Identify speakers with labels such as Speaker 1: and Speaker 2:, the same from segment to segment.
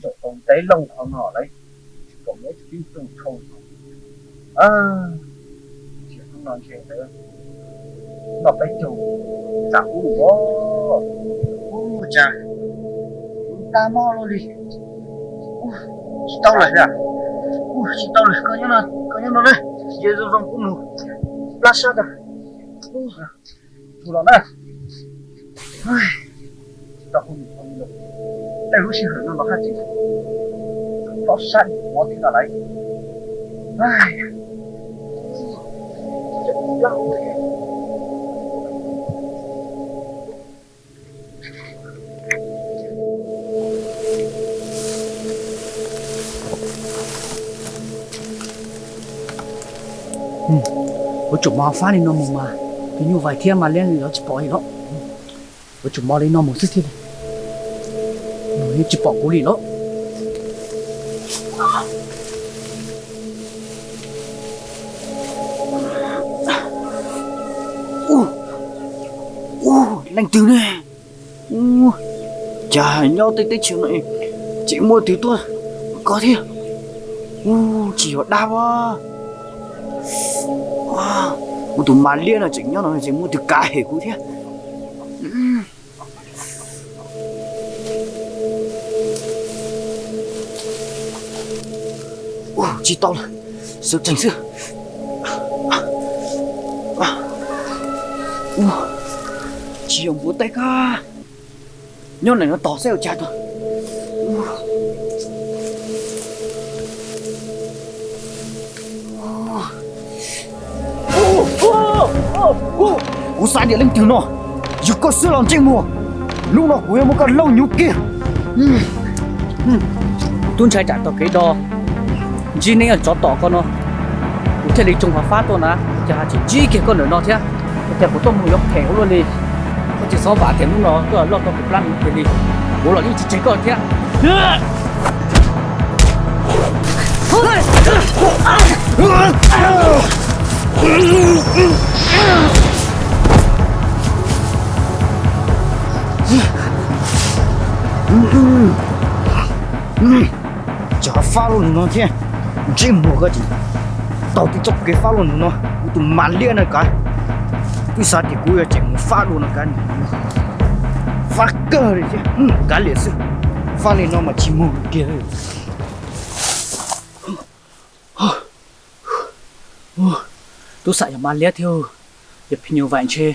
Speaker 1: rồi còn tới lâu hơn họ đấy còn nhớ tiếng từng thôi à chỉ không nói chuyện nữa nó phải chủ giảm quá chà ta mo luôn đi chỉ tao lại à chỉ tao lại coi như nó đây giờ rồi dòng cũng mù plaza à thủ đó này tao không được đây lúc xưa nó khác gì nó sai có thế nào đấy ai chết lắm
Speaker 2: 我做麻烦的那么嘛，给你外天嘛两个要去包一个，我做麻的那么事情的，我去包过里了。Lành từ này, chả nhau tới tới chiều này, chị mua tí tôi có thế, chỉ có đau à. Một tụi mà liên là chính nhau nó chỉ mua từ cả hệ của thế. Chỉ tao là sự chảnh sự. Chỉ ông bố tay ca. Nhau này nó tỏ xe ở chặt rồi. Cú sai điện lên từ nó, dù có sửa lòng trên mùa, lúc nào của em một con lâu nhú kia. Tuân trái trả tao cái đo, chỉ nên ở chó tỏ con nó, cụ thể lấy trồng hoa phát thôi nè, chả chỉ kia con nữa nó thế, cái của tôi mua yok thẻ luôn đi, có chỉ sáu vả thẻ lúc nó cứ lo tao một lần thì đi, bố là những chỉ con thế. Chả phá luôn nó thế, chỉ mua cái gì, tao thì chọc cái phá luôn nó, tụi màn liên này cả, tôi sao thì tôi chỉ muốn phá luôn nó cái, phá cơ đấy chứ, cái liệt sự, phá lên nó mà chỉ mua kia thôi. Tôi sợ màn liên theo, giờ pin nhiều vạn chơi,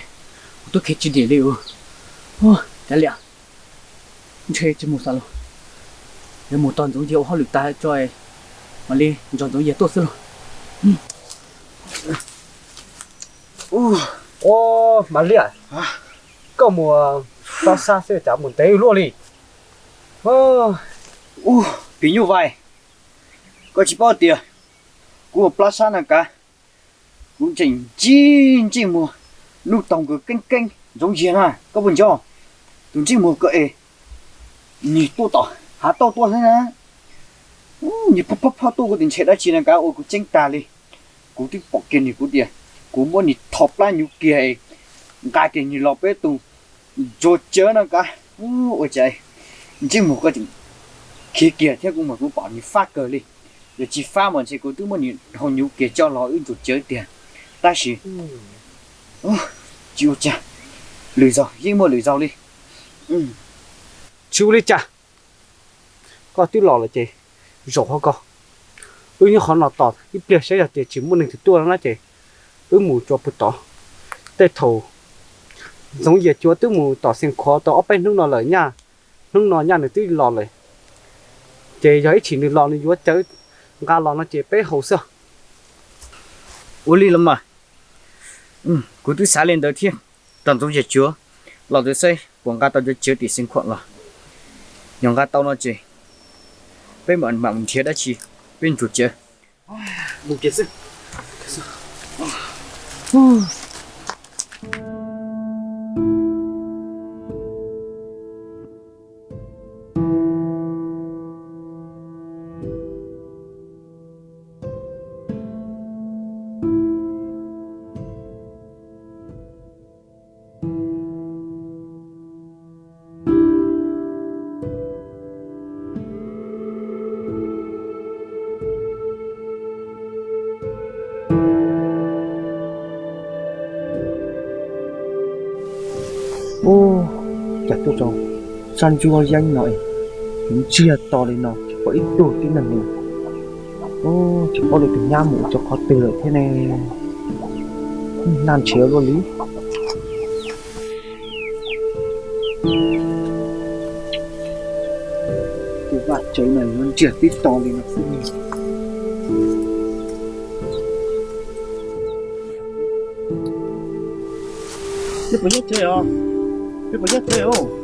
Speaker 2: tôi kết chỉ để liệu, cái liệt, chơi chỉ một sao luôn. Nếu một tuần giống như họ lực ta cho mà đi chọn giống như tốt rồi.
Speaker 3: Mà liệt có mùa tao xa sẽ chả muốn tới luôn đi.
Speaker 2: Ví như vậy, có chỉ bao tiền, của plaza này cả, cũng chỉ mùa lúc tổng cái kênh giống gì à, có buồn cho, cũng chỉ mùa cái nhị tu tỏ. Há tao tua thế nè, nhị phá tu có tiền chết đã chỉ là cái ô của chính ta đi, của tí bọc tiền nhị của tiền, của mua nhị thọp lá nhị kia, cái tiền nhị lọp bé tu, rồi chớ nó cả, ôi trời, chỉ một cái kia kia theo cũng mà cũng bảo nhị phát cờ đi, rồi chỉ phát mà chỉ có thứ mà nhị hồng nhị kia cho nó ứng rồi chớ tiền, ta chỉ, chịu chả, lười giàu, riêng mua lười giàu đi,
Speaker 3: chịu đi chả. Có tí lò là chị rổ không có như họ nào tỏ cái bia sẽ là chị chỉ muốn mình thì tua nó chị mù cho bút tỏ tê thầu giống như chúa mù tỏ xin khó tỏ bên nước nó lời nha nước nó nha được tí lò lời chị giấy chỉ được lò này chúa chơi ga lò nó chị bé hồ sơ
Speaker 2: uli lắm mà, cứ tôi xả lên đầu tiên, tận dụng chúa, lò tôi xây, quảng cáo tao cho chúa thì sinh khoản là, nhong ga tao nó chị. Bên bọn mạng thiệt đã chi bên chuột chơi
Speaker 3: một cái gì
Speaker 1: tôi cho san chua danh nói chúng chia to lên nó chỉ có ít tuổi cái lần này ô chỉ có được từng nhám mũ cho khó từ lại thế này nan chiếu luôn lý cái vạt cháy này nó chia tít to lên nó sẽ
Speaker 3: Đức phải nhất chơi không? Đức phải nhất chơi không?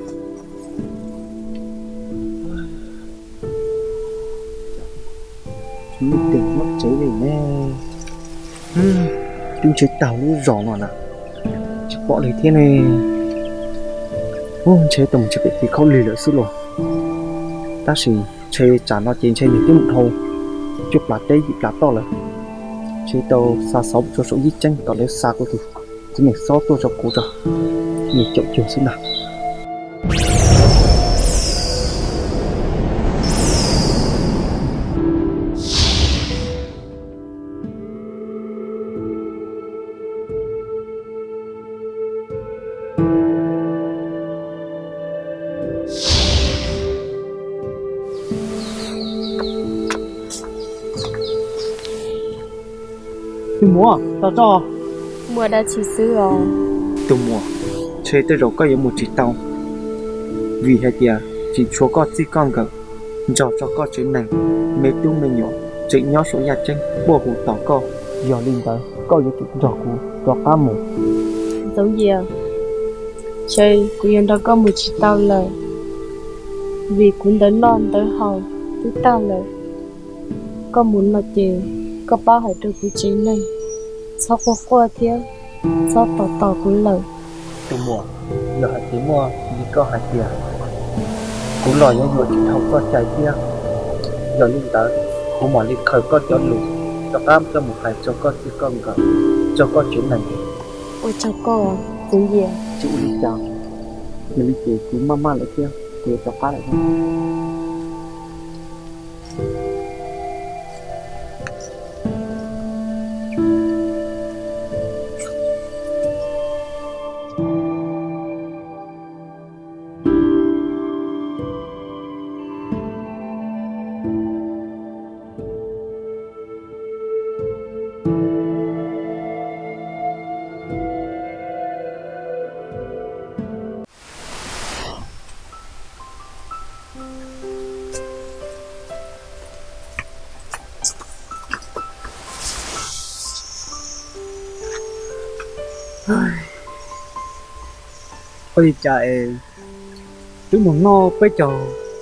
Speaker 1: chúng mình tỉnh mất cháy này nè chúng chơi tàu nó rõ mà nè chắc bỏ lấy thế này chơi tầm chắc bị không lì nữa xíu rồi ta chỉ chơi trả nó trên chơi những cái một hồ chụp là đây dịp là to rồi chơi tàu xa sáu cho số giết tranh còn nếu xa có thì chỉ mình xót tôi cho cố rồi mình chọn chiều xin nào
Speaker 3: Tôi mua, tao cho.
Speaker 4: Mua đã chỉ xứ rồi.
Speaker 1: tôi mua chơi tới rồi có một chỉ tàu vì hai tia chỉ chúa có chỉ con gật cho có chuyện này mấy tu mấy nhỏ chỉ nhỏ số nhà tranh bộ hồ tỏ co giờ linh tới có những chuyện nhỏ của cho cá mù
Speaker 4: Giống gì à? Chơi cũng yên đó có một chỉ tao lời vì cũng đến lon tới hầu tới tao lời có muốn là tiền có bao hải được của chính này sao qua thế sao tỏ cũng lời
Speaker 1: tôi mua giờ hai tí mua đi có hai tia cũng lo những người chuyện không có chạy kia giờ linh tới cũng mà linh khởi có cho lụt cho cam cho một ngày cho có chỉ con gật cho có chuyện này
Speaker 4: ôi cháu cô à giống gì à?
Speaker 1: chú linh chào mình chị cũng mama lại kia thì cho cá lại thôi
Speaker 3: Ôi chạy tôi muốn no bây giờ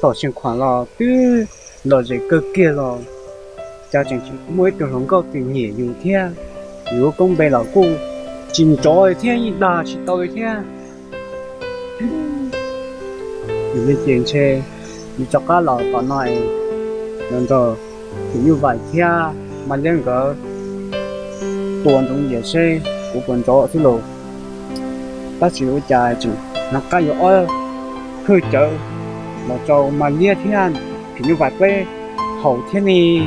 Speaker 3: tỏ sinh khoản là tôi là gì cơ kia là cha chẳng chỉ mỗi trường không có tiền nhẹ dùng theo nếu công bè là cô chỉ cho theo như đà chỉ tôi theo những cái chuyện xe như cho cá lò còn này nên giờ thì như vậy theo mà lên cái tuần trong giờ xe của con chó thì lộ ta chỉ có chạy chừng nó cái yếu ơi khơi chợ mà cho mà lia thiên thì như vậy với hậu thiên này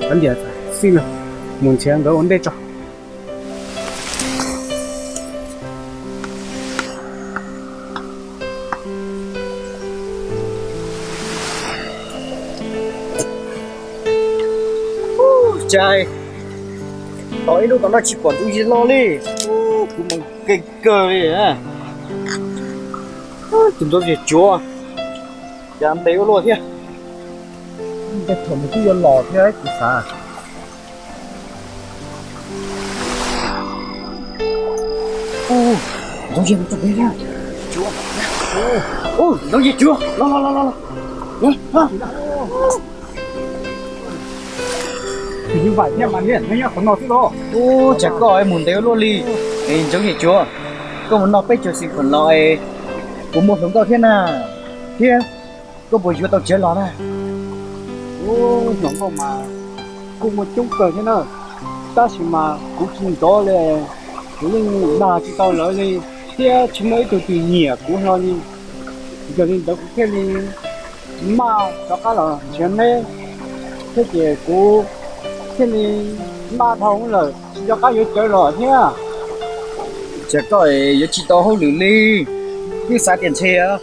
Speaker 3: vấn đề xin rồi muốn钱给我得找
Speaker 2: trời tối lúc đó nó chỉ còn cái gì lo đi cũng bằng cái cơ đi à chúng tôi về chúa làm tế có luôn thế
Speaker 1: cái thằng nó cứ lò thế ấy thì sao
Speaker 2: giống gì nó bé nha chúa giống gì chúa lo
Speaker 3: thì như vậy theo mà liền thấy nhá còn nó thế đó
Speaker 2: chả có ai muốn tế luôn đi giống gì chúa có muốn nó bé chúa xin còn lo cũng một giống tao thế nào thế có buổi chúa tao chơi lo này
Speaker 3: nó không mà cùng một chút cờ thế nào ta chỉ mà cũng chỉ đó là nhưng là chỉ tao nói đi thế chỉ mấy từ từ nhẹ của nó đi giờ đi đâu cái gì mà cho cá là chuyện này thế thì của thế thì mà thông là cho cá vô chơi rồi thế
Speaker 2: chỉ có giờ chỉ tao hỗ lử đi cứ xả tiền xe á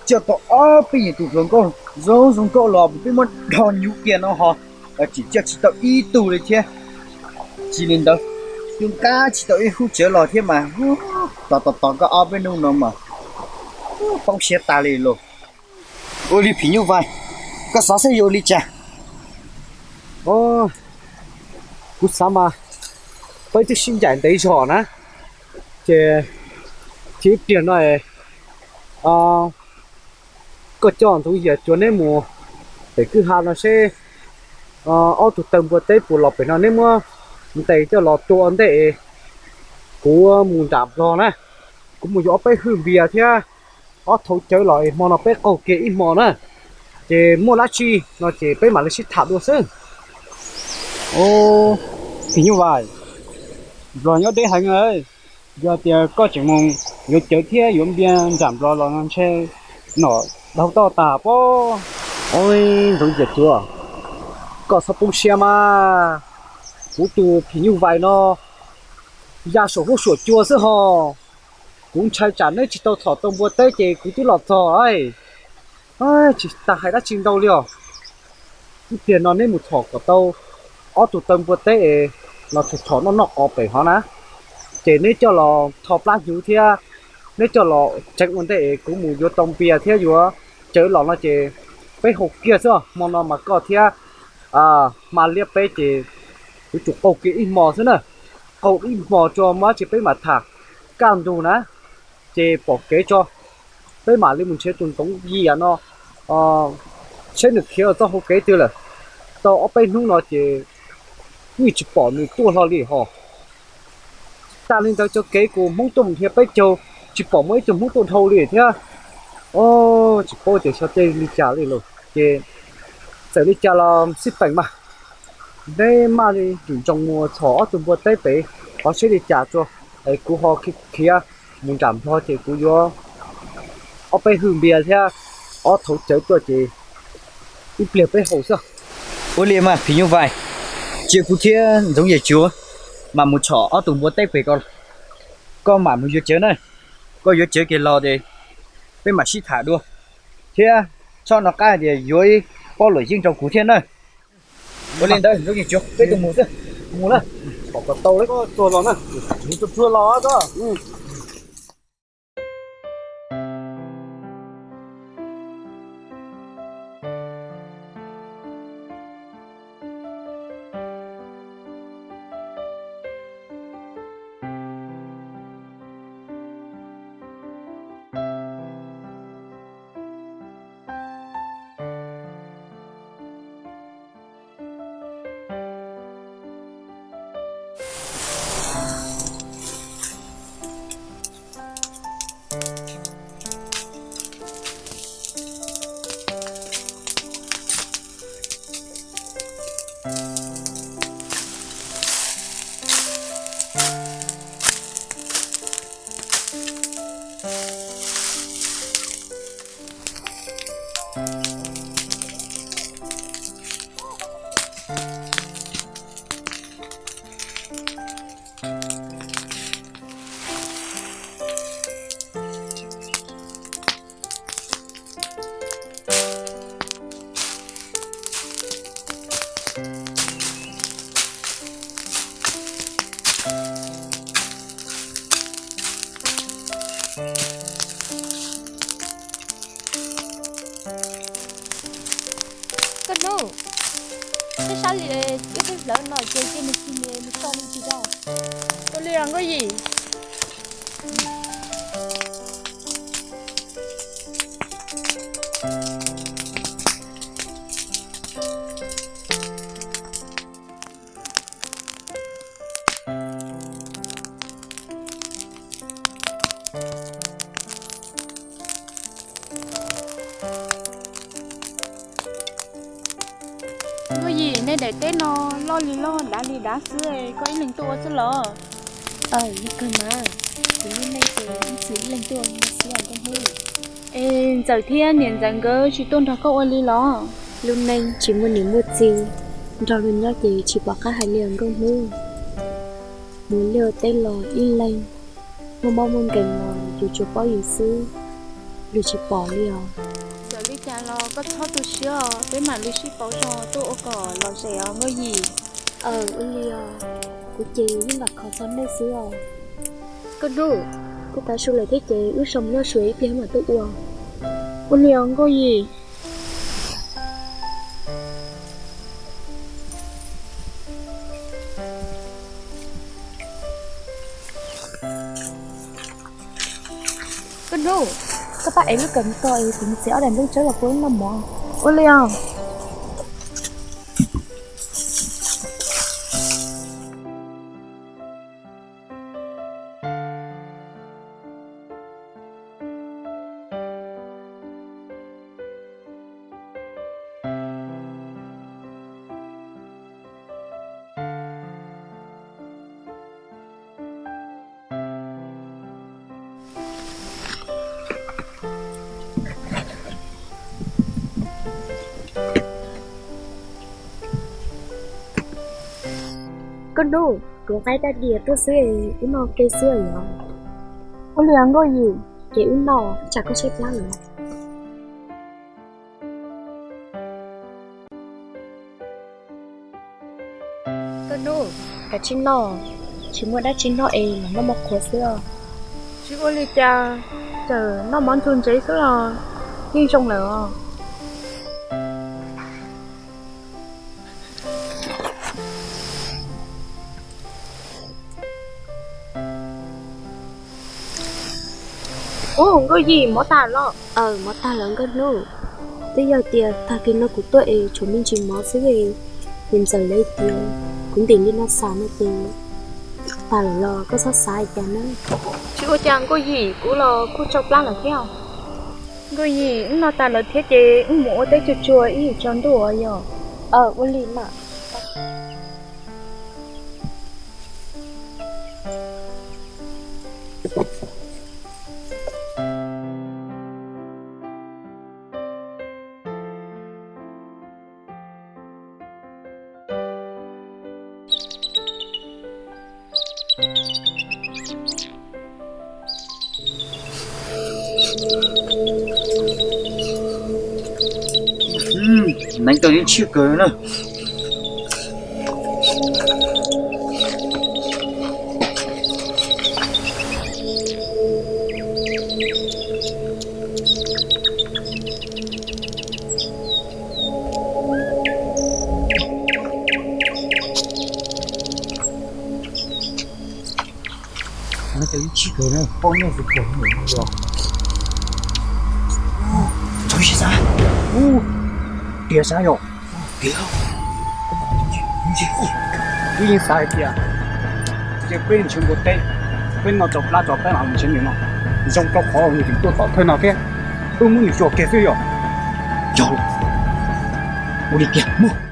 Speaker 2: cho tao bây giờ tụi chúng con dấu chúng con lò bị mất đòn nhũ kia nó họ chỉ tao ý tụ đấy chứ chỉ nên đâu chúng ta chỉ tao ý hút chở lò thế mà tao có bên nông nó mà phong xe ta liền luôn ôi đi phí như vậy có sao sẽ vô đi chả
Speaker 3: ô cú sao mà bây giờ sinh giải đấy rồi nè chỉ tiền này có chọn thôi giờ cho nên mùa để cứ hà nó sẽ ở tụ tầm vừa tới phụ lọp phải nó nên mua để cho lọt to anh để của mùa đạp rồi nè cũng mùa gió bé hư bìa thế ở thấu chơi lại mà nó bé cầu kia ít mò nè chỉ mua lá chi nó chỉ bé mà nó chỉ thả đua sơn ô thì như vậy rồi nhớ để hành ơi giờ thì có chuyện mong giờ chơi thế dùng biên giảm rồi là nó sẽ nó đâu to tà po ôi giống giờ chưa có sao bung xe mà cú tu thì như vậy nó gia sổ hút sổ chua chứ hò cũng chạy chán đấy chỉ tao thọ tông bùa tê chỉ cú tu lọt rồi ơi chỉ ta hay đã chinh đâu liều tiền nó nên một thọ của tao ở tụ tông bùa tê nó thọ nó nọ bể hóa ná chỉ nên cho nó thọ plá dữ thia nên cho nó chạy vấn đề cũng mù vô tông bia thia vừa chơi lọ nó chỉ bé hộp kia chứ mà nó mà có thia mà liệp bé chỉ cái chụp cầu kỹ mò thế nè cầu ít mò cho má chỉ bé mà thả cam đủ ná chỉ bỏ kế cho bé mà lên mình chơi tuần tống gì à nó chơi được kia tao hộp kế tiêu là tao ở bênนู้นnó chỉ như chỉ bỏ mình tua lo đi họ ta lên tao cho kế của mông tôm thì bé châu chỉ bỏ mấy chục mông tôm thâu đi thế ô chỉ bỏ để cho chơi đi chả đi luôn chỉ sẽ đi chả là xích bánh mà đây mà đi dùng trong mùa thọ tụi bữa tết về họ sẽ đi chả cho ấy cú họ kia muốn làm thôi thì cú vô ở bên hương bia thế ở thấu chơi cho chị đi bia bên hồ sao
Speaker 2: ôi liền mà phí như vậy chị cú thế giống như chúa mà một chó ở tụi bữa tết về con mà một giờ chơi này có giờ chơi cái lò để bên mà xí thả đua thế cho nó cái để dưới bao lưỡi riêng trong cú thiên này ôi lên đây giống như chúa bên tụi mù thế mù này
Speaker 3: bỏ cái tàu đấy có chua lò nè chua lò đó
Speaker 4: Cái nó cái sao lại cái lớn nó chơi cái này kia này nó xong gì đâu tôi liền cái gì cái gì nên để cái nó lo đá xưa ấy có ý mình tua chứ lo
Speaker 5: như cơ mà tính hôm nay thì xử lần tuồng mà xử làm con hư
Speaker 4: ê giờ thiên niệm rằng cơ chỉ tôn thọ câu li lo
Speaker 5: lúc này chỉ muốn niệm một gì rồi luôn nhắc chỉ bỏ các hai liền con hư muốn liều tay lò in lên
Speaker 4: Một mong muốn gần là dù chụp bao nhiêu xứ, dù chỉ bỏ liền.
Speaker 5: giờ lý cha lo có thoát tôi xíu với mà lý sĩ bảo cho tôi ô cỏ lo sẽ ngơi gì
Speaker 4: Uli của chị nhưng mà khó sống đây xứ có đủ cô ta số lại thế chị ước sống nó suy phía mà tôi uống Uli có gì
Speaker 5: có đủ
Speaker 4: các bạn ấy lúc cần coi cũng sẽ đèn lúc trở là cuối năm mỏ Uli không con đủ của cái ta địa tôi sẽ nó cây xưa rồi Uli có gì chị nó chả có xếp lắm nữa con đủ cả chính nó chỉ muốn đã chính nó mà nó một khối xưa
Speaker 5: chứ có lý cha giờ nó món chun giấy số là đi trong lửa
Speaker 4: không có gì mỏ ta lo mỏ ta lớn con đủ bây giờ tiền ta kia nó cũng tuổi chúng mình chỉ mỏ xứ gì tìm giờ lấy tiền cũng tiền đi nó xả nó tiền ta là lo có sát sai cho nó
Speaker 5: chứ có chàng có gì cũng lo cũng cho plan là theo có gì nó ta là thế chứ mua tới chua chua ý chọn đồ rồi
Speaker 4: Uli mà
Speaker 2: Nãy tôi đến chưa cười nữa. Nãy tôi đến chưa cười nữa. Bao nhiêu việc của mình rồi. Thôi sao? Địa sao rồi? Địa
Speaker 3: tuy nhiên sai kia cái bên chung một tên bên nó chọc la chọc cái nào mình chân nữa trong đó khó như chúng tôi thôi nào thế tôi muốn đi chỗ kia rồi
Speaker 2: Yo, udah kia, mu.